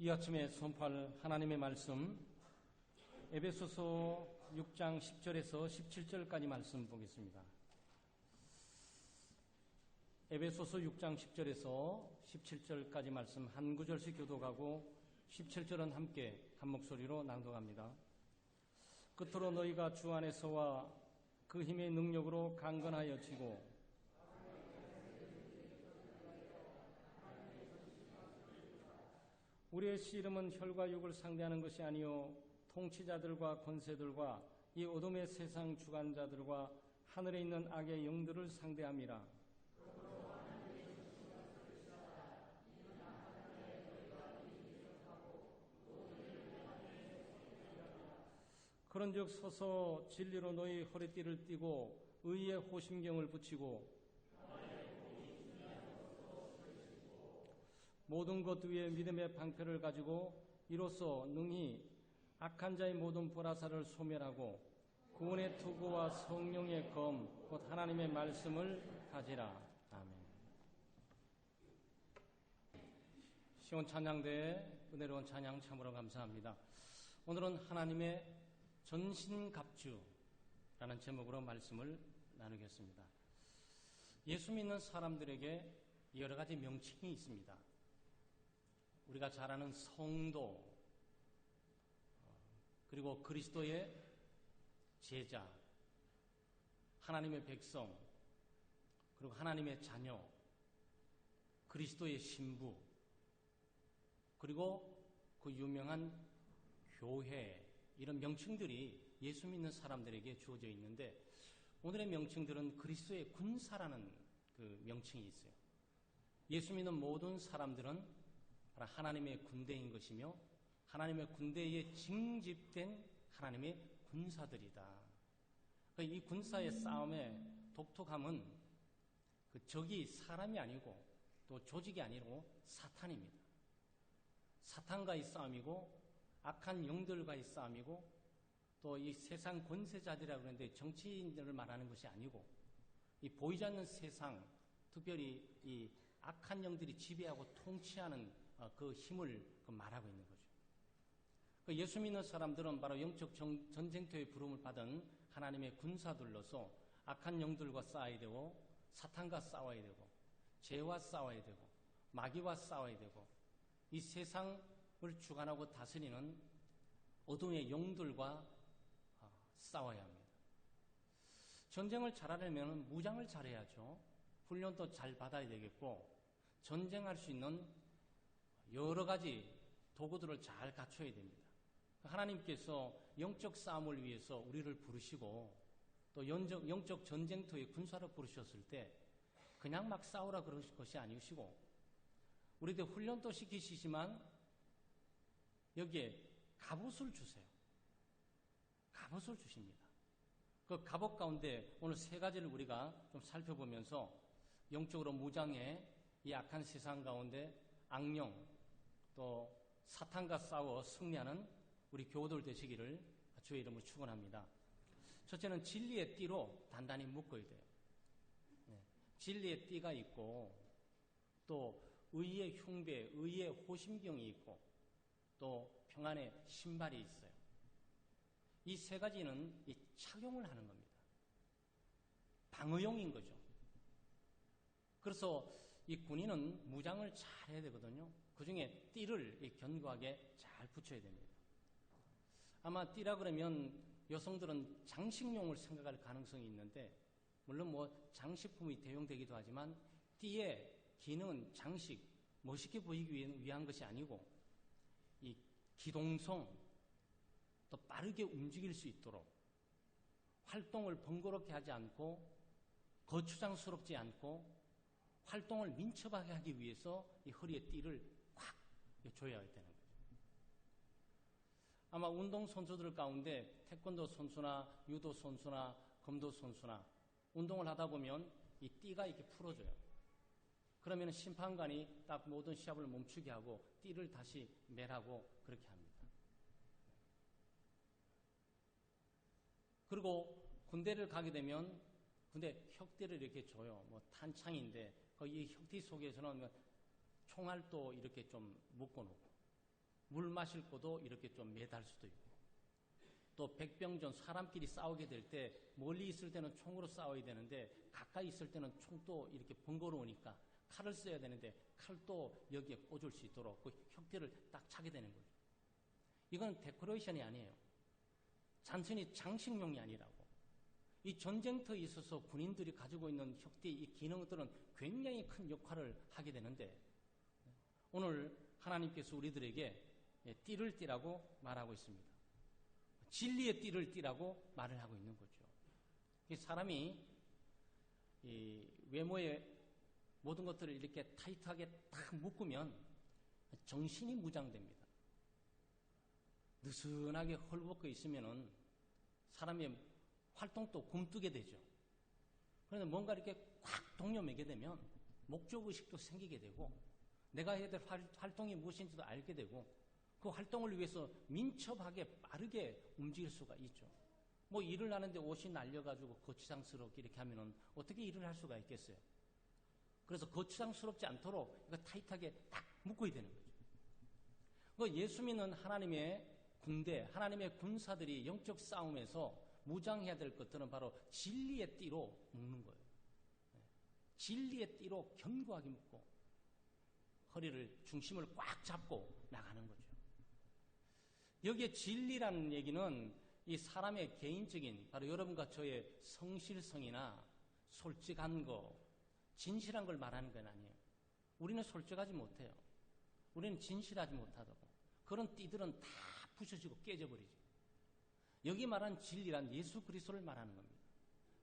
이 아침에 선포할 하나님의 말씀 에베소서 6장 10절에서 17절까지 말씀 보겠습니다. 에베소서 6장 10절에서 17절까지 말씀 한 구절씩 교독하고 17절은 함께 한 목소리로 낭독합니다. 끝으로 너희가 주 안에서와 그 힘의 능력으로 강건하여 지고 우리의 씨름은 혈과 육을 상대하는 것이 아니요 통치자들과 권세들과 이 어둠의 세상 주관자들과 하늘에 있는 악의 영들을 상대함이라. 그런즉 서서 진리로 너희 허리띠를 띠고 의의 호심경을 붙이고 모든 것 위에 믿음의 방패를 가지고 이로써 능히 악한 자의 모든 불화살을 소멸하고 구원의 투구와 성령의 검 곧 하나님의 말씀을 가지라. 아멘. 시온 찬양대의 은혜로운 찬양 참으로 감사합니다. 오늘은 하나님의 전신갑주라는 제목으로 말씀을 나누겠습니다. 예수 믿는 사람들에게 여러 가지 명칭이 있습니다. 우리가 잘 아는 성도, 그리고 그리스도의 제자, 하나님의 백성, 그리고 하나님의 자녀, 그리스도의 신부, 그리고 그 유명한 교회, 이런 명칭들이 예수 믿는 사람들에게 주어져 있는데 오늘의 명칭들은 그리스도의 군사라는 그 명칭이 있어요. 예수 믿는 모든 사람들은 하나님의 군대인 것이며 하나님의 군대에 징집된 하나님의 군사들이다. 이 군사의 싸움의 독특함은 그 적이 사람이 아니고 또 조직이 아니고 사탄입니다. 사탄과의 싸움이고 악한 영들과의 싸움이고 또 이 세상 권세자들이라고 그러는데 정치인들을 말하는 것이 아니고 이 보이지 않는 세상, 특별히 이 악한 영들이 지배하고 통치하는 그 힘을 말하고 있는 거죠. 예수 믿는 사람들은 바로 영적 전쟁터에 부름을 받은 하나님의 군사들로서 악한 영들과 싸워야 되고 사탄과 싸워야 되고 죄와 싸워야 되고 마귀와 싸워야 되고 이 세상을 주관하고 다스리는 어둠의 영들과 싸워야 합니다. 전쟁을 잘하려면 무장을 잘해야죠. 훈련도 잘 받아야 되겠고 전쟁할 수 있는 여러 가지 도구들을 잘 갖춰야 됩니다. 하나님께서 영적 싸움을 위해서 우리를 부르시고 또 영적 전쟁터의 군사로 부르셨을 때 그냥 막 싸우라 그러실 것이 아니시고 우리들 훈련도 시키시지만 여기에 갑옷을 주세요. 갑옷을 주십니다. 그 갑옷 가운데 오늘 세 가지를 우리가 좀 살펴보면서 영적으로 무장해 이 악한 세상 가운데 악령 또 사탄과 싸워 승리하는 우리 교우들 되시기를 주의 이름으로 축원합니다. 첫째는 진리의 띠로 단단히 묶어야 돼요. 진리의 띠가 있고 또 의의 흉배, 의의 호심경이 있고 또 평안의 신발이 있어요. 이 세 가지는 이 착용을 하는 겁니다. 방어용인 거죠. 그래서 이 군인은 무장을 잘 해야 되거든요. 그 중에 띠를 견고하게 잘 붙여야 됩니다. 아마 띠라 그러면 여성들은 장식용을 생각할 가능성이 있는데 물론 장식품이 대용되기도 하지만 띠의 기능은 장식, 멋있게 보이기 위한 것이 아니고 이 기동성, 또 빠르게 움직일 수 있도록 활동을 번거롭게 하지 않고 거추장스럽지 않고 활동을 민첩하게 하기 위해서 이 허리에 띠를 꽉 조여야 되는 거죠. 아마 운동선수들 가운데 태권도 선수나 유도 선수나 검도 선수나 운동을 하다 보면 이 띠가 이렇게 풀어져요. 그러면 심판관이 딱 모든 시합을 멈추게 하고 띠를 다시 매라고 그렇게 합니다. 그리고 군대를 가게 되면 군대 혁띠를 이렇게 줘요. 탄창인데 이 혁띠 속에서는 총알도 이렇게 좀 묶어놓고 물 마실 것도 이렇게 좀 매달 수도 있고, 또 백병전 사람끼리 싸우게 될 때 멀리 있을 때는 총으로 싸워야 되는데 가까이 있을 때는 총도 이렇게 번거로우니까 칼을 써야 되는데 칼도 여기에 꽂을 수 있도록 그 혁대를 딱 차게 되는 거죠. 이건 데코레이션이 아니에요. 단순히 장식용이 아니라고. 이 전쟁터에 있어서 군인들이 가지고 있는 혁대의 이 기능들은 굉장히 큰 역할을 하게 되는데, 오늘 하나님께서 우리들에게 띠를 띠라고 말하고 있습니다. 진리의 띠를 띠라고 말을 하고 있는 거죠. 사람이 이 외모의 모든 것들을 이렇게 타이트하게 딱 묶으면 정신이 무장됩니다. 느슨하게 헐벗고 있으면은 사람의 활동도 굼뜨게 되죠. 그런데 뭔가 이렇게 꽉 동여매게 되면 목적의식도 생기게 되고, 내가 해야 될 활동이 무엇인지도 알게 되고, 그 활동을 위해서 민첩하게 빠르게 움직일 수가 있죠. 뭐 일을 하는데 옷이 날려가지고 거추장스럽게 이렇게 하면은 어떻게 일을 할 수가 있겠어요? 그래서 거추장스럽지 않도록 이거 타이트하게 딱 묶어야 되는 거죠. 그 예수 믿는 하나님의 군대, 하나님의 군사들이 영적 싸움에서 무장해야 될 것들은 바로 진리의 띠로 묶는 거예요. 진리의 띠로 견고하게 묶고 허리를, 중심을 꽉 잡고 나가는 거죠. 여기에 진리라는 얘기는 이 사람의 개인적인, 바로 여러분과 저의 성실성이나 솔직한 거, 진실한 걸 말하는 건 아니에요. 우리는 솔직하지 못해요. 우리는 진실하지 못하다고. 그런 띠들은 다 부셔지고 깨져버리죠. 여기 말한 진리란 예수 그리스도를 말하는 겁니다.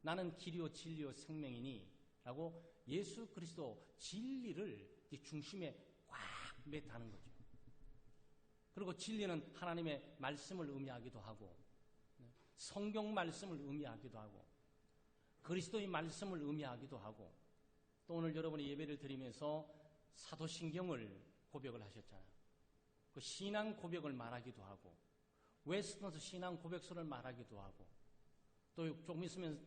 나는 길이요 진리요 생명이니 라고 예수 그리스도 진리를 중심에 꽉 매다는 거죠. 그리고 진리는 하나님의 말씀을 의미하기도 하고, 성경 말씀을 의미하기도 하고, 그리스도의 말씀을 의미하기도 하고, 또 오늘 여러분이 예배를 드리면서 사도신경을 고백을 하셨잖아요. 그 신앙 고백을 말하기도 하고, 웨스트민스터 신앙 고백서를 말하기도 하고, 또 조금 있으면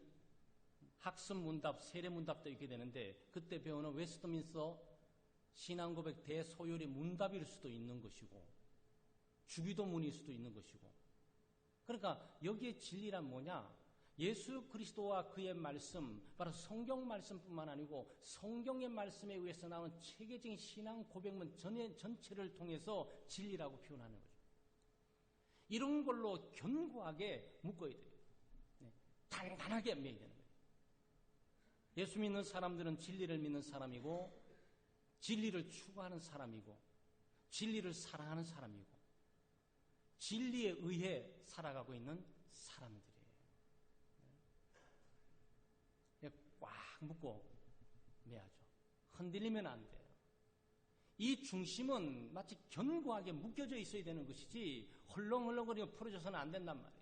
학습 문답, 세례 문답도 있게 되는데, 그때 배우는 웨스트민스터 신앙 고백 대소열의 문답일 수도 있는 것이고, 주기도문일 수도 있는 것이고. 그러니까 여기에 진리란 뭐냐? 예수 그리스도와 그의 말씀, 바로 성경 말씀뿐만 아니고 성경의 말씀에 의해서 나온 체계적인 신앙 고백문 전체를 통해서 진리라고 표현하는 거죠. 이런 걸로 견고하게 묶어야 돼요. 단단하게 매야 되는 거예요. 예수 믿는 사람들은 진리를 믿는 사람이고, 진리를 추구하는 사람이고, 진리를 사랑하는 사람이고, 진리에 의해 살아가고 있는 사람들이에요. 꽉 묶고 매야죠. 흔들리면 안 돼요. 이 중심은 마치 견고하게 묶여져 있어야 되는 것이지 헐렁헐렁거리고 풀어져서는 안 된단 말이죠.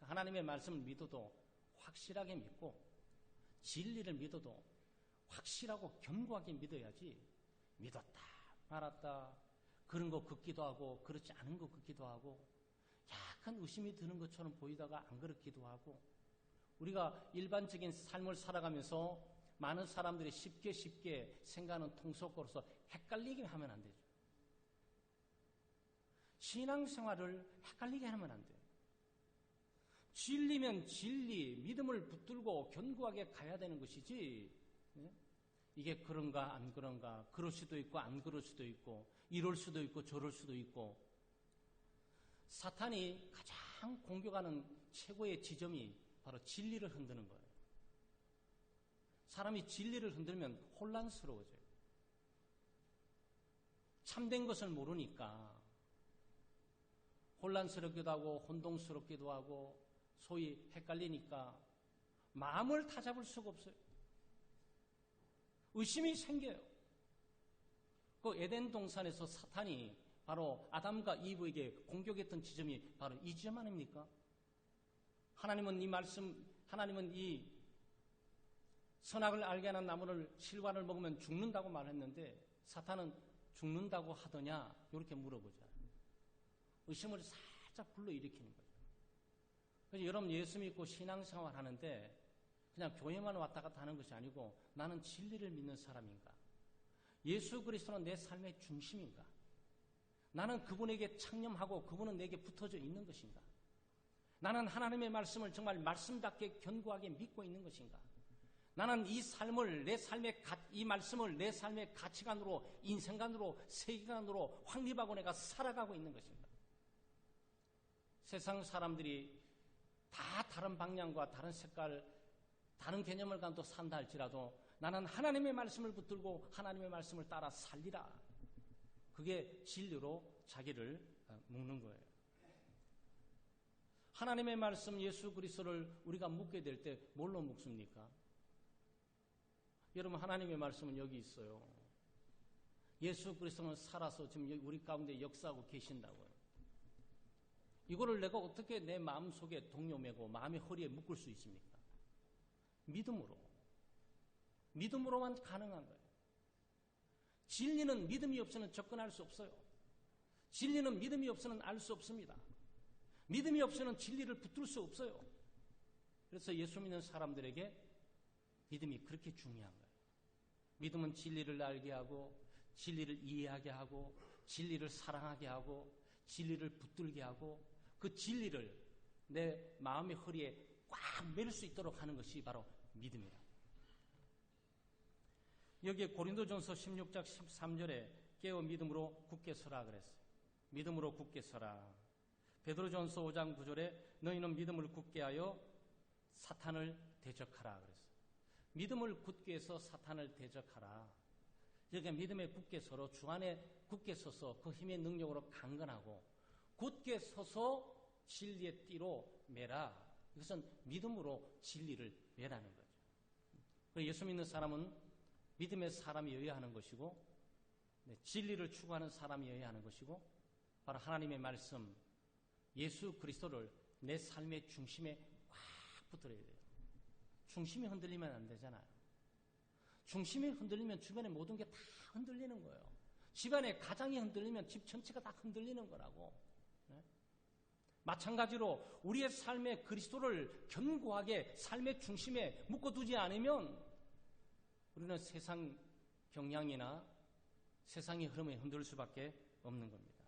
하나님의 말씀을 믿어도 확실하게 믿고, 진리를 믿어도 확실하고 견고하게 믿어야지, 믿었다 말았다, 그런 거 긋기도 하고 그렇지 않은 거 긋기도 하고, 약간 의심이 드는 것처럼 보이다가 안 그렇기도 하고, 우리가 일반적인 삶을 살아가면서 많은 사람들이 쉽게 생각하는 통속어로서 헷갈리게 하면 안 되죠. 신앙생활을 헷갈리게 하면 안 돼요. 진리면 진리, 믿음을 붙들고 견고하게 가야 되는 것이지, 이게 그런가 안 그런가, 그럴 수도 있고 안 그럴 수도 있고, 이럴 수도 있고 저럴 수도 있고. 사탄이 가장 공격하는 최고의 지점이 바로 진리를 흔드는 거예요. 사람이 진리를 흔들면 혼란스러워져요. 참된 것을 모르니까 혼란스럽기도 하고 혼동스럽기도 하고 소위 헷갈리니까 마음을 다잡을 수가 없어요. 의심이 생겨요. 그 에덴 동산에서 사탄이 바로 아담과 이브에게 공격했던 지점이 바로 이 지점 아닙니까? 하나님은 이 선악을 알게 하는 나무를 실과를 먹으면 죽는다고 말했는데, 사탄은 죽는다고 하더냐 이렇게 물어보잖아요. 의심을 살짝 불러일으키는 거죠. 그래서 여러분 예수 믿고 신앙생활 하는데 그냥 교회만 왔다 갔다 하는 것이 아니고, 나는 진리를 믿는 사람인가? 예수 그리스도는 내 삶의 중심인가? 나는 그분에게 창념하고 그분은 내게 붙어져 있는 것인가? 나는 하나님의 말씀을 정말 말씀답게 견고하게 믿고 있는 것인가? 나는 이 삶을 이 말씀을 내 삶의 가치관으로, 인생관으로, 세계관으로 확립하고 내가 살아가고 있는 것인가? 세상 사람들이 다 다른 방향과 다른 색깔, 다른 개념을 가지고 산다 할지라도 나는 하나님의 말씀을 붙들고 하나님의 말씀을 따라 살리라. 그게 진리로 자기를 묶는 거예요. 하나님의 말씀 예수 그리스도를 우리가 묻게 될 때 뭘로 묻습니까? 여러분, 하나님의 말씀은 여기 있어요. 예수 그리스도는 살아서 지금 우리 가운데 역사하고 계신다고요. 이거를 내가 어떻게 내 마음속에 동요매고 마음의 허리에 묶을 수 있습니까? 믿음으로만 가능한 거예요. 진리는 믿음이 없이는 접근할 수 없어요. 진리는 믿음이 없이는 알 수 없습니다. 믿음이 없이는 진리를 붙들 수 없어요. 그래서 예수 믿는 사람들에게 믿음이 그렇게 중요한 거예요. 믿음은 진리를 알게 하고, 진리를 이해하게 하고, 진리를 사랑하게 하고, 진리를 붙들게 하고, 그 진리를 내 마음의 허리에 꽉 맬 수 있도록 하는 것이 바로 믿음이다. 여기에 고린도전서 16장 13절에 깨어 믿음으로 굳게 서라 그랬어요. 믿음으로 굳게 서라. 베드로전서 5장 9절에 너희는 믿음을 굳게 하여 사탄을 대적하라 그랬어요. 믿음을 굳게 해서 사탄을 대적하라. 그러니까 믿음에 굳게 서로 주 안에 굳게 서서 그 힘의 능력으로 강건하고 굳게 서서 진리의 띠로 매라. 이것은 믿음으로 진리를 매라는 거죠. 예수 믿는 사람은 믿음의 사람이어야 하는 것이고, 진리를 추구하는 사람이어야 하는 것이고, 바로 하나님의 말씀, 예수 그리스도를 내 삶의 중심에 꽉 붙들어야 돼요. 중심이 흔들리면 안 되잖아요. 중심이 흔들리면 주변의 모든 게 다 흔들리는 거예요. 집안의 가장이 흔들리면 집 전체가 다 흔들리는 거라고. 마찬가지로 우리의 삶에 그리스도를 견고하게 삶의 중심에 묶어두지 않으면 우리는 세상 경향이나 세상의 흐름에 흔들릴 수밖에 없는 겁니다.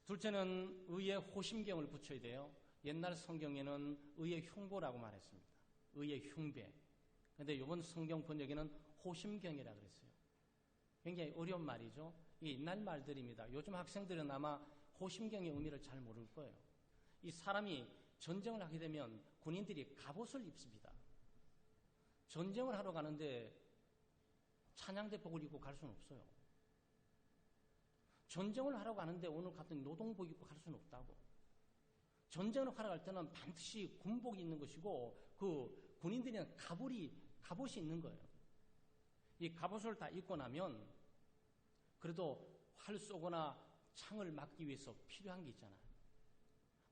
둘째는 의의 호심경을 붙여야 돼요. 옛날 성경에는 의의 흉보라고 말했습니다. 의의 흉배. 그런데 이번 성경 번역에는 호심경이라고 그랬어요. 굉장히 어려운 말이죠. 이 옛날 말들입니다. 요즘 학생들은 아마 호심경의 의미를 잘 모를 거예요. 이 사람이 전쟁을 하게 되면 군인들이 갑옷을 입습니다. 전쟁을 하러 가는데 찬양대복을 입고 갈 수는 없어요. 전쟁을 하러 가는데 오늘 같은 노동복 입고 갈 수는 없다고. 전쟁을 하러 갈 때는 반드시 군복이 있는 것이고 그 군인들은 갑옷이 있는 거예요. 이 갑옷을 다 입고 나면 그래도 활 쏘거나 창을 막기 위해서 필요한 게 있잖아요.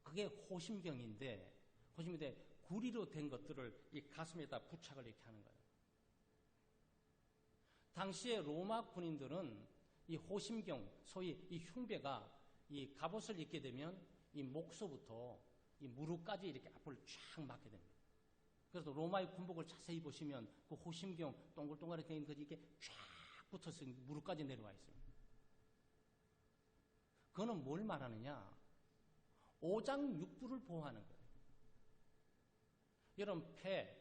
그게 호심경인데 구리로 된 것들을 이 가슴에다 부착을 이렇게 하는 거예요. 당시에 로마 군인들은 이 호심경, 소위 이 흉배가 이 갑옷을 입게 되면 이 목서부터 이 무릎까지 이렇게 앞을 쫙 막게 됩니다. 그래서 로마의 군복을 자세히 보시면 그 호심경 동글동글하게 된 것이 이렇게 쫙 붙어서 무릎까지 내려와 있습니다. 그거는 뭘 말하느냐? 오장육부를 보호하는 거예요. 여러분, 폐,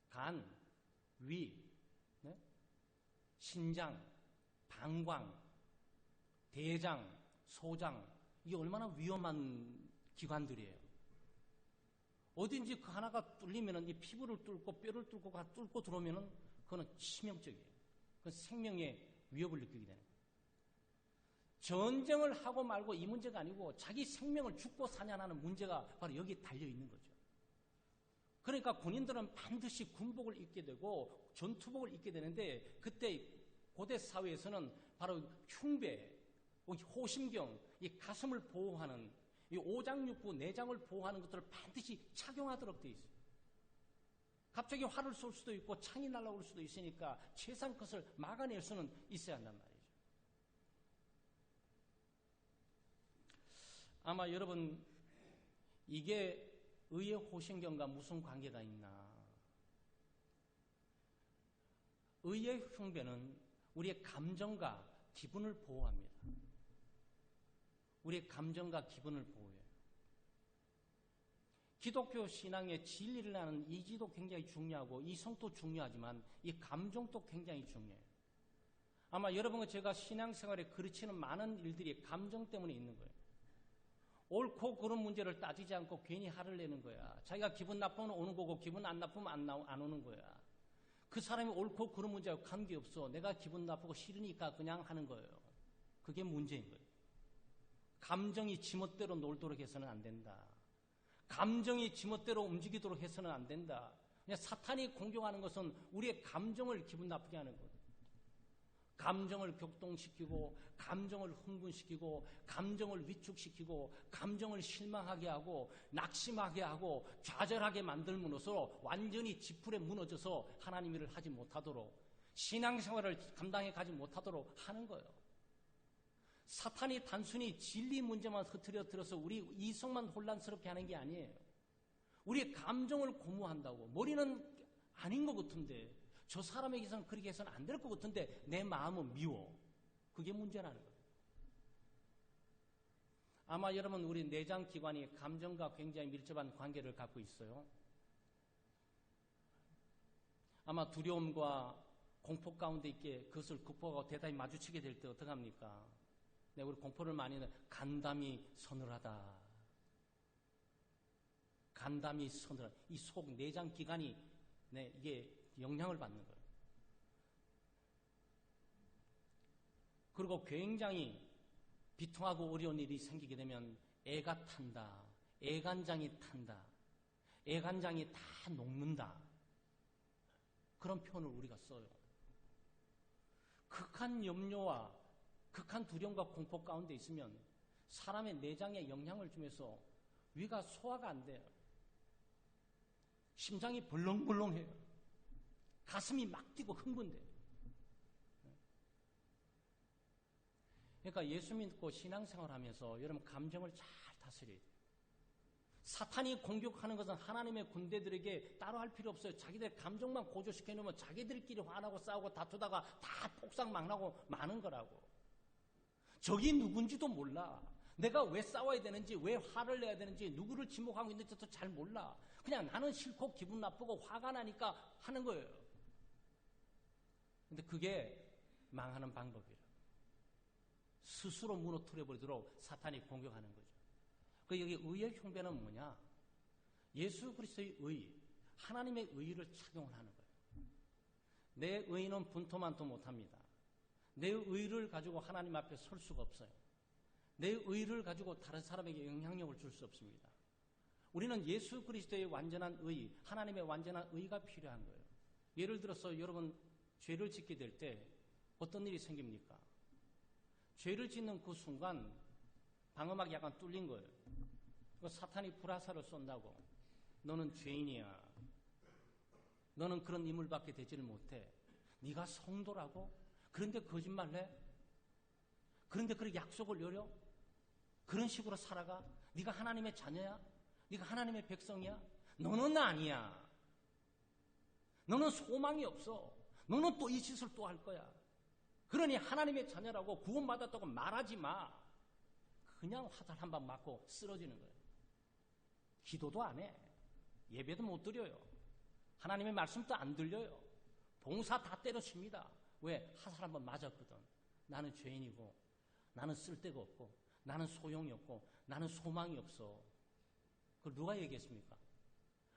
간, 위, 네? 신장, 방광, 대장, 소장, 이게 얼마나 위험한 기관들이에요. 어딘지 그 하나가 뚫리면은 이 피부를 뚫고 뼈를 뚫고 들어오면은 그거는 치명적이에요. 그건 생명의 위협을 느끼게 되는 거예요. 전쟁을 하고 말고 이 문제가 아니고 자기 생명을 죽고 사냐는 문제가 바로 여기에 달려 있는 거죠. 그러니까 군인들은 반드시 군복을 입게 되고 전투복을 입게 되는데 그때 고대 사회에서는 바로 흉배, 호심경, 이 가슴을 보호하는 이 오장육부, 내장을 보호하는 것들을 반드시 착용하도록 되어 있어요. 갑자기 활을 쏠 수도 있고 창이 날아올 수도 있으니까 최소한 것을 막아낼 수는 있어야 한단 말이에요. 아마 여러분 이게 의의 호심경과 무슨 관계가 있나? 의의 흉배는 우리의 감정과 기분을 보호합니다. 우리의 감정과 기분을 보호해요. 기독교 신앙의 진리를 아는 이지도 굉장히 중요하고 이성도 중요하지만 이 감정도 굉장히 중요해요. 아마 여러분과 제가 신앙생활에 그르치는 많은 일들이 감정 때문에 있는 거예요. 옳고 그른 문제를 따지지 않고 괜히 화를 내는 거야. 자기가 기분 나쁘면 오는 거고 기분 안 나쁘면 안 오는 거야. 그 사람이 옳고 그른 문제하고 관계없어. 내가 기분 나쁘고 싫으니까 그냥 하는 거예요. 그게 문제인 거예요. 감정이 지멋대로 놀도록 해서는 안 된다. 감정이 지멋대로 움직이도록 해서는 안 된다. 그냥 사탄이 공격하는 것은 우리의 감정을 기분 나쁘게 하는 거예요. 감정을 격동시키고 감정을 흥분시키고 감정을 위축시키고 감정을 실망하게 하고 낙심하게 하고 좌절하게 만들므로써 완전히 지풀에 무너져서 하나님 일을 하지 못하도록 신앙생활을 감당해 가지 못하도록 하는 거예요. 사탄이 단순히 진리 문제만 흐트러뜨려서 우리 이성만 혼란스럽게 하는 게 아니에요. 우리의 감정을 고무한다고. 머리는 아닌 것 같은데 저 사람에게서는 그렇게 해서는 안 될 것 같은데 내 마음은 미워. 그게 문제라는 거예요. 아마 여러분 우리 내장기관이 감정과 굉장히 밀접한 관계를 갖고 있어요. 아마 두려움과 공포 가운데 있게 그것을 극복하고 대단히 마주치게 될 때 어떡합니까? 네, 우리 공포를 많이 하는 간담이 서늘하다. 간담이 서늘하다. 이 속 내장기관이 네, 이게 영향을 받는 거예요. 그리고 굉장히 비통하고 어려운 일이 생기게 되면 애가 탄다. 애간장이 탄다. 애간장이 다 녹는다. 그런 표현을 우리가 써요. 극한 염려와 극한 두려움과 공포 가운데 있으면 사람의 내장에 영향을 주면서 위가 소화가 안 돼요. 심장이 벌렁벌렁해요. 가슴이 막 뛰고 흥분돼요. 그러니까 예수 믿고 신앙생활 하면서 여러분 감정을 잘 다스려야 돼요. 사탄이 공격하는 것은 하나님의 군대들에게 따로 할 필요 없어요. 자기들 감정만 고조시켜 놓으면 자기들끼리 화나고 싸우고 다투다가 다 폭삭 막 나고 마는 거라고. 적이 누군지도 몰라. 내가 왜 싸워야 되는지, 왜 화를 내야 되는지, 누구를 지목하고 있는지도 잘 몰라. 그냥 나는 싫고 기분 나쁘고 화가 나니까 하는 거예요. 근데 그게 망하는 방법이에요. 스스로 무너뜨려버리도록 사탄이 공격하는 거죠. 그 여기 의의 흉배는 뭐냐? 예수 그리스도의 의, 하나님의 의를 착용을 하는 거예요. 내 의는 분토만도 못합니다. 내 의를 가지고 하나님 앞에 설 수가 없어요. 내 의를 가지고 다른 사람에게 영향력을 줄 수 없습니다. 우리는 예수 그리스도의 완전한 의, 하나님의 완전한 의가 필요한 거예요. 예를 들어서 여러분 죄를 짓게 될 때 어떤 일이 생깁니까? 죄를 짓는 그 순간 방어막이 약간 뚫린 거예요. 사탄이 불화살을 쏜다고. 너는 죄인이야. 너는 그런 인물밖에 되지를 못해. 네가 성도라고? 그런데 거짓말해? 그런데 그렇게 약속을 어려? 그런 식으로 살아가? 네가 하나님의 자녀야? 네가 하나님의 백성이야? 너는 아니야. 너는 소망이 없어. 너는 또 이 짓을 또 할 거야. 그러니 하나님의 자녀라고 구원받았다고 말하지 마. 그냥 화살 한 방 맞고 쓰러지는 거예요. 기도도 안 해. 예배도 못 드려요. 하나님의 말씀도 안 들려요. 봉사 다 때려칩니다. 왜? 화살 한 번 맞았거든. 나는 죄인이고 나는 쓸데가 없고 나는 소용이 없고 나는 소망이 없어. 그걸 누가 얘기했습니까?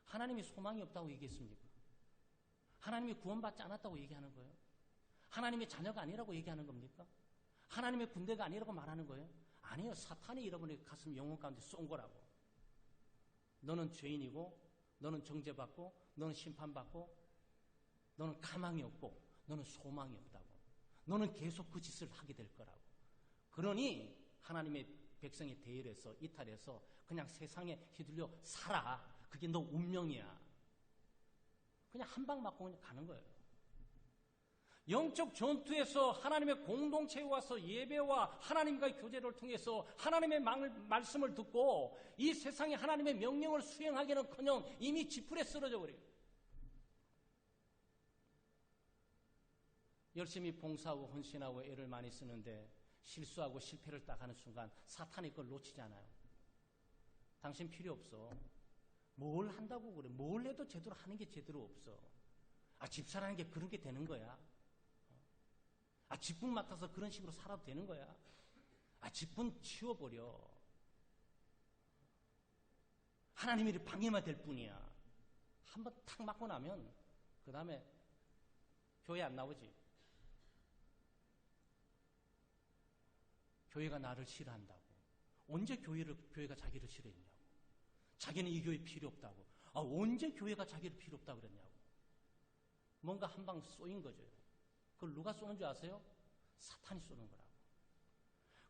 하나님이 소망이 없다고 얘기했습니까? 하나님이 구원받지 않았다고 얘기하는 거예요? 하나님의 자녀가 아니라고 얘기하는 겁니까? 하나님의 군대가 아니라고 말하는 거예요? 아니에요. 사탄이 여러분의 가슴 영혼 가운데 쏜 거라고. 너는 죄인이고 너는 정죄받고 너는 심판받고 너는 가망이 없고 너는 소망이 없다고. 너는 계속 그 짓을 하게 될 거라고. 그러니 하나님의 백성이 대열해서 이탈해서 그냥 세상에 휘둘려 살아. 그게 너 운명이야. 그냥 한 방 맞고 그냥 가는 거예요. 영적 전투에서 하나님의 공동체에 와서 예배와 하나님과의 교제를 통해서 하나님의 말씀을 듣고 이 세상에 하나님의 명령을 수행하기는커녕 이미 지풀에 쓰러져 버려요. 열심히 봉사하고 헌신하고 애를 많이 쓰는데 실수하고 실패를 딱 하는 순간 사탄이 그걸 놓치잖아요. 당신 필요 없어. 뭘 한다고 그래. 뭘 해도 제대로 하는 게 제대로 없어. 집사라는 게 그런 게 되는 거야. 직분 맡아서 그런 식으로 살아도 되는 거야. 직분 치워버려. 하나님이 방해만 될 뿐이야. 한번 탁 맞고 나면 그 다음에 교회 안 나오지. 교회가 나를 싫어한다고. 언제 교회가 자기를 싫어했냐고. 자기는 이 교회 필요 없다고. 언제 교회가 자기를 필요 없다고 그랬냐고. 뭔가 한 방 쏘인 거죠. 그걸 누가 쏘는 줄 아세요? 사탄이 쏘는 거라고.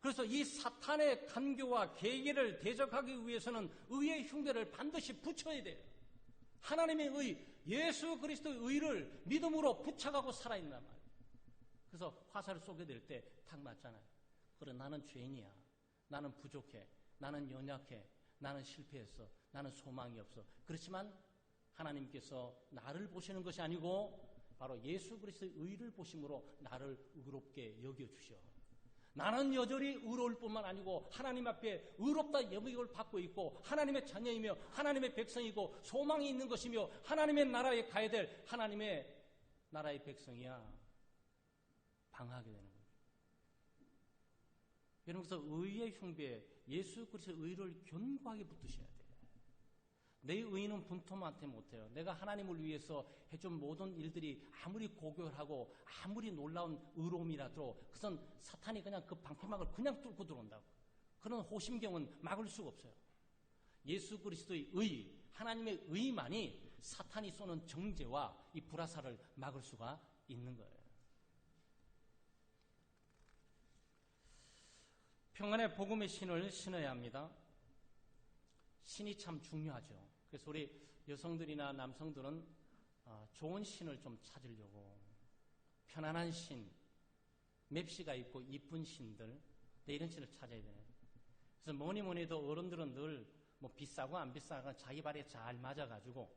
그래서 이 사탄의 간교와 계기를 대적하기 위해서는 의의 흉배를 반드시 붙여야 돼요. 하나님의 의, 예수 그리스도의 의를 믿음으로 붙여가고 살아있단 말이에요. 그래서 화살을 쏘게 될 때 탁 맞잖아요. 그래, 나는 죄인이야. 나는 부족해. 나는 연약해. 나는 실패했어. 나는 소망이 없어. 그렇지만 하나님께서 나를 보시는 것이 아니고 바로 예수 그리스도의 의를 보심으로 나를 의롭게 여겨주셔. 나는 여전히 의로울 뿐만 아니고 하나님 앞에 의롭다 여김을 받고 있고 하나님의 자녀이며 하나님의 백성이고 소망이 있는 것이며 하나님의 나라에 가야 될 하나님의 나라의 백성이야. 방하게 되는 거예요. 여러분, 그래서 의의 흉배, 예수 그리스도의 의를 견고하게 붙드셔야 돼요. 내 의는 분토한테 못해요. 내가 하나님을 위해서 해준 모든 일들이 아무리 고결하고 아무리 놀라운 의로움이라도 그것은 사탄이 그냥 그 방패막을 그냥 뚫고 들어온다고. 그런 호심경은 막을 수가 없어요. 예수 그리스도의 의, 하나님의 의만이 사탄이 쏘는 정죄와 이 불화살을 막을 수가 있는 거예요. 평안의 복음의 신을 신어야 합니다. 신이 참 중요하죠. 그래서 우리 여성들이나 남성들은 좋은 신을 좀 찾으려고 편안한 신, 맵시가 있고 이쁜 신들, 이런 신을 찾아야 되네요. 그래서 뭐니 해도 어른들은 늘 뭐 비싸고 안 비싸고 자기 발에 잘 맞아가지고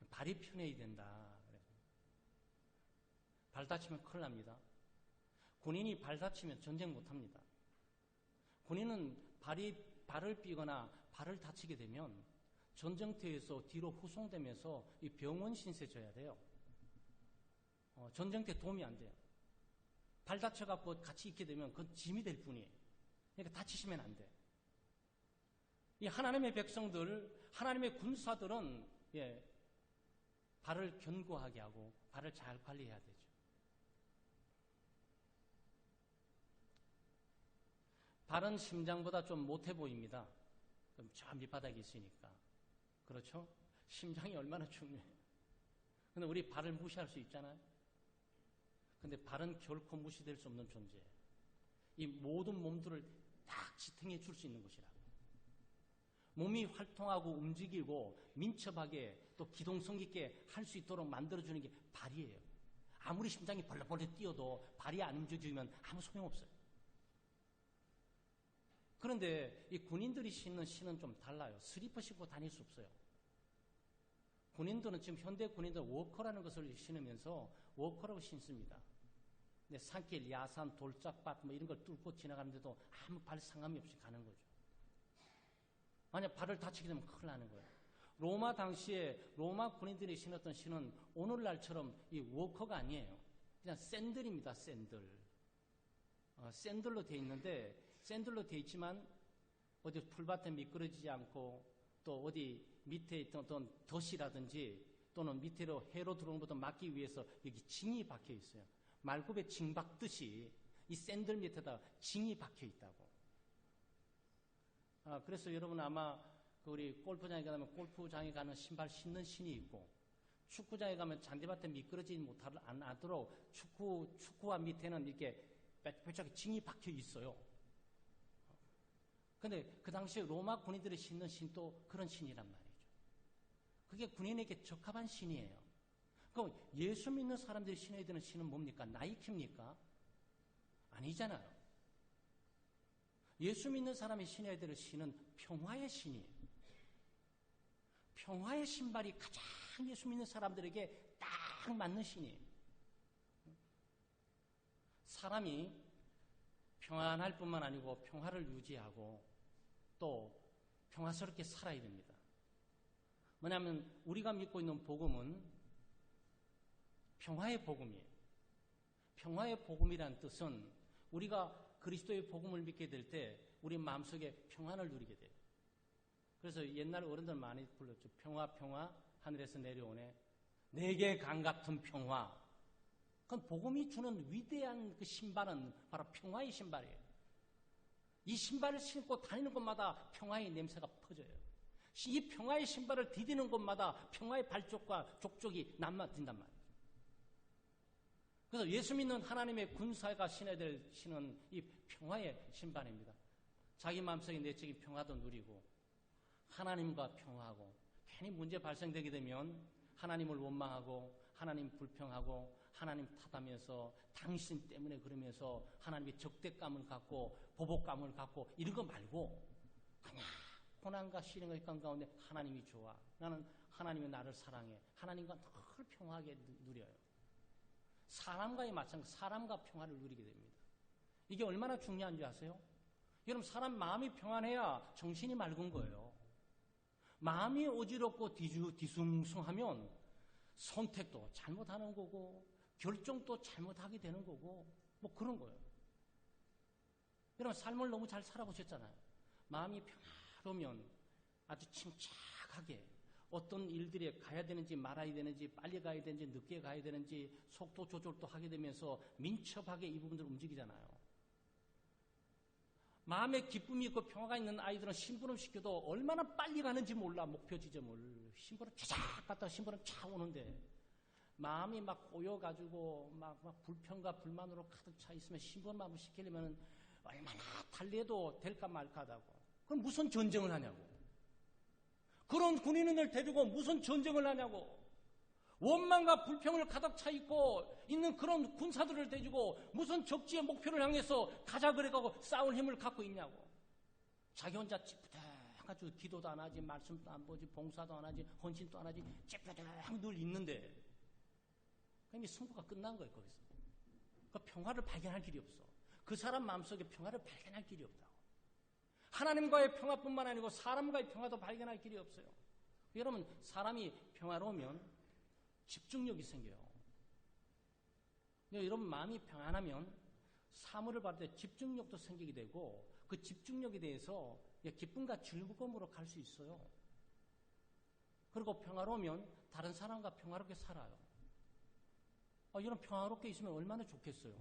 발이 편해야 된다. 발 다치면 큰일 납니다. 군인이 발 다치면 전쟁 못합니다. 군인은 발을 삐거나 발을 다치게 되면 전쟁터에서 뒤로 후송되면서 이 병원 신세 져야 돼요. 전쟁터에 도움이 안 돼요. 발 다쳐갖고 같이 있게 되면 그건 짐이 될 뿐이에요. 그러니까 다치시면 안 돼. 이 하나님의 백성들, 하나님의 군사들은 발을 견고하게 하고 발을 잘 관리해야 되죠. 발은 심장보다 좀 못해 보입니다. 그럼 저 밑바닥에 있으니까. 그렇죠? 심장이 얼마나 중요해요. 근데 우리 발을 무시할 수 있잖아요. 근데 발은 결코 무시될 수 없는 존재예요. 이 모든 몸들을 딱 지탱해 줄 수 있는 것이라고. 몸이 활동하고 움직이고 민첩하게 또 기동성 있게 할 수 있도록 만들어주는 게 발이에요. 아무리 심장이 벌렁벌렁 뛰어도 발이 안 움직이면 아무 소용없어요. 그런데 이 군인들이 신는 신은 좀 달라요. 슬리퍼 신고 다닐 수 없어요. 군인들은 지금 현대 군인들은 워커라는 것을 신으면서 워커라고 신습니다. 근데 산길, 야산, 돌짝밭 뭐 이런 걸 뚫고 지나가는데도 아무 발 상함이 없이 가는 거죠. 만약 발을 다치게 되면 큰일 나는 거예요. 로마 당시에 로마 군인들이 신었던 신은 오늘날처럼 이 워커가 아니에요. 그냥 샌들입니다. 샌들. 샌들로 되어 있는데 샌들로 되어 있지만 어디 풀밭에 미끄러지지 않고 또 어디 밑에 있던 어떤 덫이라든지 또는 밑으로 해로 들어오는 것도 막기 위해서 여기 징이 박혀 있어요. 말굽에 징 박듯이 이 샌들 밑에다 징이 박혀 있다고. 그래서 여러분 아마 우리 골프장에 가면 골프장에 가는 신발 신는 신이 있고 축구장에 가면 잔디밭에 미끄러지지 않도록 축구화 밑에는 이렇게 뾰족하게 징이 박혀 있어요. 근데 그 당시에 로마 군인들이 신는 신도 그런 신이란 말이죠. 그게 군인에게 적합한 신이에요. 그럼 예수 믿는 사람들이 신어야 되는 신은 뭡니까? 나이키입니까? 아니잖아요. 예수 믿는 사람이 신어야 되는 신은 평화의 신이에요. 평화의 신발이 가장 예수 믿는 사람들에게 딱 맞는 신이에요. 사람이 평안할 뿐만 아니고 평화를 유지하고 또 평화스럽게 살아야 됩니다. 뭐냐면 우리가 믿고 있는 복음은 평화의 복음이에요. 평화의 복음이란 뜻은 우리가 그리스도의 복음을 믿게 될 때 우리 마음속에 평안을 누리게 돼요. 그래서 옛날 어른들 많이 불렀죠. 평화 평화 하늘에서 내려오네. 내게 강 같은 평화. 그건 복음이 주는 위대한 그 신발은 바로 평화의 신발이에요. 이 신발을 신고 다니는 곳마다 평화의 냄새가 퍼져요. 이 평화의 신발을 디디는 곳마다 평화의 발족과 족족이 남아진단 말이에요. 그래서 예수 믿는 하나님의 군사가 신어야 될 신은 이 평화의 신발입니다. 자기 마음속에 내적인 평화도 누리고 하나님과 평화하고 괜히 문제 발생되게 되면 하나님을 원망하고 하나님 불평하고 하나님 탓하면서 당신 때문에 그러면서 하나님의 적대감을 갖고 보복감을 갖고 이런 거 말고 그냥 고난과 시련의 가운데 하나님이 좋아. 나는 하나님이 나를 사랑해. 하나님과 늘 평화하게 누려요. 사람과의 마찬가지, 사람과 평화를 누리게 됩니다. 이게 얼마나 중요한지 아세요? 여러분, 사람 마음이 평안해야 정신이 맑은 거예요. 마음이 어지럽고 뒤숭숭하면 선택도 잘못하는 거고 결정도 잘못하게 되는 거고 뭐 그런 거예요. 여러분, 삶을 너무 잘 살아보셨잖아요. 마음이 평화로우면 아주 침착하게 어떤 일들에 가야 되는지 말아야 되는지 빨리 가야 되는지 늦게 가야 되는지 속도 조절도 하게 되면서 민첩하게 이 부분들을 움직이잖아요. 마음에 기쁨이 있고 평화가 있는 아이들은 심부름 시켜도 얼마나 빨리 가는지 몰라. 목표 지점을 심부름 쫙 갔다가 심부름 쫙 오는데 마음이 막 꼬여가지고 막 불평과 불만으로 가득 차 있으면 심부름 한번 시키려면 얼마나 달래도 될까 말까 하다고. 그럼 무슨 전쟁을 하냐고. 그런 군인을 데리고 무슨 전쟁을 하냐고. 원망과 불평을 가득 차 있는 그런 군사들을 데리고 무슨 적지의 목표를 향해서 가자 그래가고 싸울 힘을 갖고 있냐고. 자기 혼자 찌뿌둥해가지고 기도도 안 하지, 말씀도 안 보지, 봉사도 안 하지, 헌신도 안 하지, 찌뿌둥 늘 있는데 이미 승부가 끝난 거예요. 거기서. 그 평화를 발견할 길이 없어. 그 사람 마음속에 평화를 발견할 길이 없다고. 하나님과의 평화뿐만 아니고 사람과의 평화도 발견할 길이 없어요. 여러분, 사람이 평화로우면 집중력이 생겨요. 여러분, 마음이 평안하면 사물을 받을 때 집중력도 생기게 되고 그 집중력에 대해서 기쁨과 즐거움으로 갈 수 있어요. 그리고 평화로우면 다른 사람과 평화롭게 살아요. 이런 평화롭게 있으면 얼마나 좋겠어요.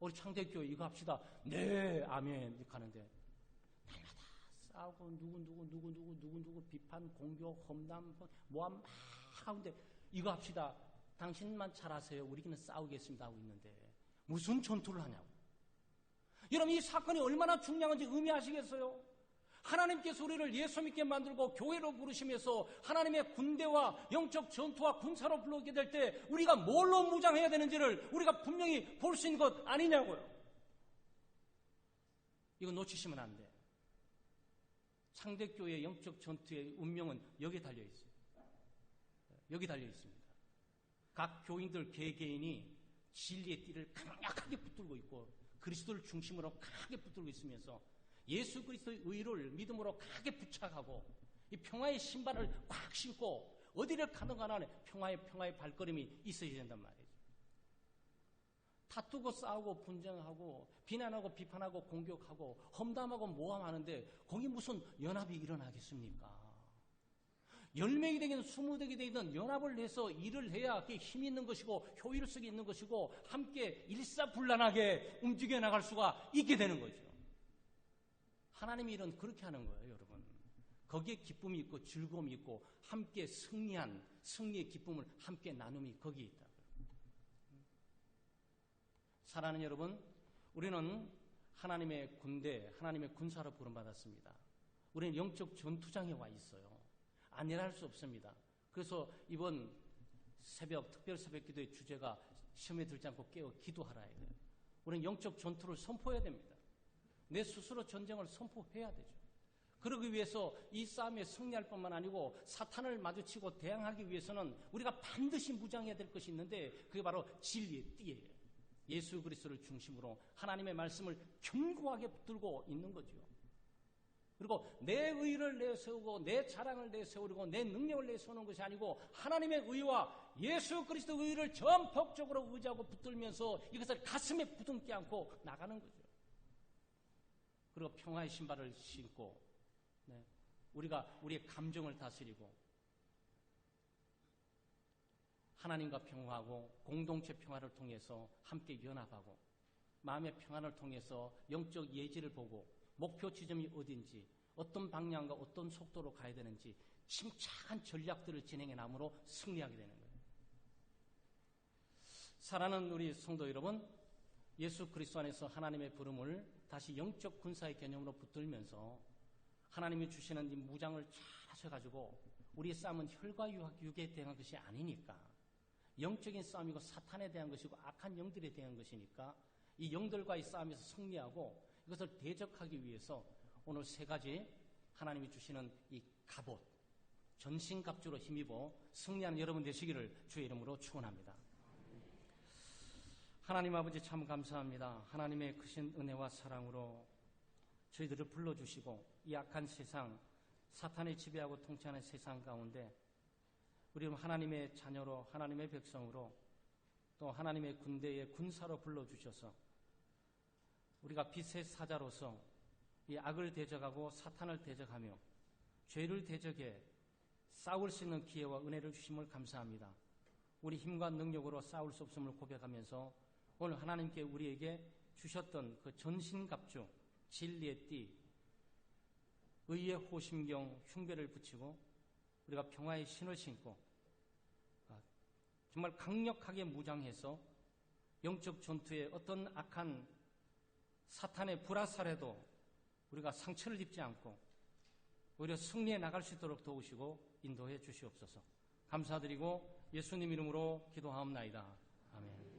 우리 창대교회 이거 합시다. 네, 아멘. 이렇게 하는데 날마다 싸우고 누구 비판, 공격, 험담, 모함 막 하는데 이거 합시다. 당신만 잘하세요. 우리는 싸우겠습니다 하고 있는데 무슨 전투를 하냐고. 여러분, 이 사건이 얼마나 중요한지 의미하시겠어요? 하나님께서 우리를 예수 믿게 만들고 교회로 부르시면서 하나님의 군대와 영적 전투와 군사로 불러오게 될 때 우리가 뭘로 무장해야 되는지를 우리가 분명히 볼 수 있는 것 아니냐고요. 이거 놓치시면 안 돼. 창대교회의 영적 전투의 운명은 여기에 달려 있어요. 여기 달려 있습니다. 각 교인들 개개인이 진리의 띠를 강력하게 붙들고 있고 그리스도를 중심으로 강하게 붙들고 있으면서 예수 그리스도의 의를 믿음으로 강하게 부착하고 이 평화의 신발을 꽉 신고 어디를 가든 간에 평화의 발걸음이 있어야 된단 말이에요. 다투고 싸우고 분쟁하고 비난하고 비판하고 공격하고 험담하고 모함하는데 거기 무슨 연합이 일어나겠습니까? 10명이 되든 20명이 되든 연합을 해서 일을 해야 그게 힘이 있는 것이고 효율성이 있는 것이고 함께 일사불란하게 움직여 나갈 수가 있게 되는 거죠. 하나님이 이런 그렇게 하는 거예요, 여러분. 거기에 기쁨이 있고 즐거움이 있고 함께 승리의 기쁨을 함께 나눔이 거기에 있다. 사랑하는 여러분, 우리는 하나님의 군대, 하나님의 군사로 부름받았습니다. 우리는 영적 전투장에 와 있어요. 아니라 할 수 없습니다. 그래서 이번 특별 새벽 기도의 주제가 시험에 들지 않고 깨어 기도하라야 돼요. 우리는 영적 전투를 선포해야 됩니다. 내 스스로 전쟁을 선포해야 되죠. 그러기 위해서 이 싸움에 승리할 뿐만 아니고 사탄을 마주치고 대항하기 위해서는 우리가 반드시 무장해야 될 것이 있는데 그게 바로 진리의 띠예요. 예수 그리스도를 중심으로 하나님의 말씀을 견고하게 붙들고 있는 거죠. 그리고 내 의를 내세우고 내 자랑을 내세우고 내 능력을 내세우는 것이 아니고 하나님의 의와 예수 그리스도의 의를 전폭적으로 의지하고 붙들면서 이것을 가슴에 부둥켜 안고 나가는 거죠. 그리고 평화의 신발을 신고 우리가 우리의 감정을 다스리고 하나님과 평화하고 공동체 평화를 통해서 함께 연합하고 마음의 평안을 통해서 영적 예지를 보고 목표 지점이 어딘지 어떤 방향과 어떤 속도로 가야 되는지 침착한 전략들을 진행해 나므로 승리하게 되는 거예요. 사랑하는 우리 성도 여러분, 예수 그리스도 안에서 하나님의 부름을 다시 영적 군사의 개념으로 붙들면서 하나님이 주시는 이 무장을 잘 하셔가지고 우리의 싸움은 혈과 육에 대한 것이 아니니까 영적인 싸움이고 사탄에 대한 것이고 악한 영들에 대한 것이니까 이 영들과의 싸움에서 승리하고 이것을 대적하기 위해서 오늘 세 가지 하나님이 주시는 이 갑옷, 전신갑주로 힘입어 승리하는 여러분 되시기를 주의 이름으로 축원합니다. 하나님 아버지 참 감사합니다. 하나님의 크신 은혜와 사랑으로 저희들을 불러주시고 이 악한 세상, 사탄의 지배하고 통치하는 세상 가운데 우리는 하나님의 자녀로 하나님의 백성으로 또 하나님의 군대의 군사로 불러주셔서 우리가 빛의 사자로서 이 악을 대적하고 사탄을 대적하며 죄를 대적해 싸울 수 있는 기회와 은혜를 주심을 감사합니다. 우리 힘과 능력으로 싸울 수 없음을 고백하면서 오늘 하나님께 우리에게 주셨던 그 전신갑주, 진리의 띠, 의의 호심경, 흉배를 붙이고 우리가 평화의 신을 신고 정말 강력하게 무장해서 영적 전투에 어떤 악한 사탄의 불화살에도 우리가 상처를 입지 않고 오히려 승리해 나갈 수 있도록 도우시고 인도해 주시옵소서. 감사드리고 예수님 이름으로 기도하옵나이다. 아멘.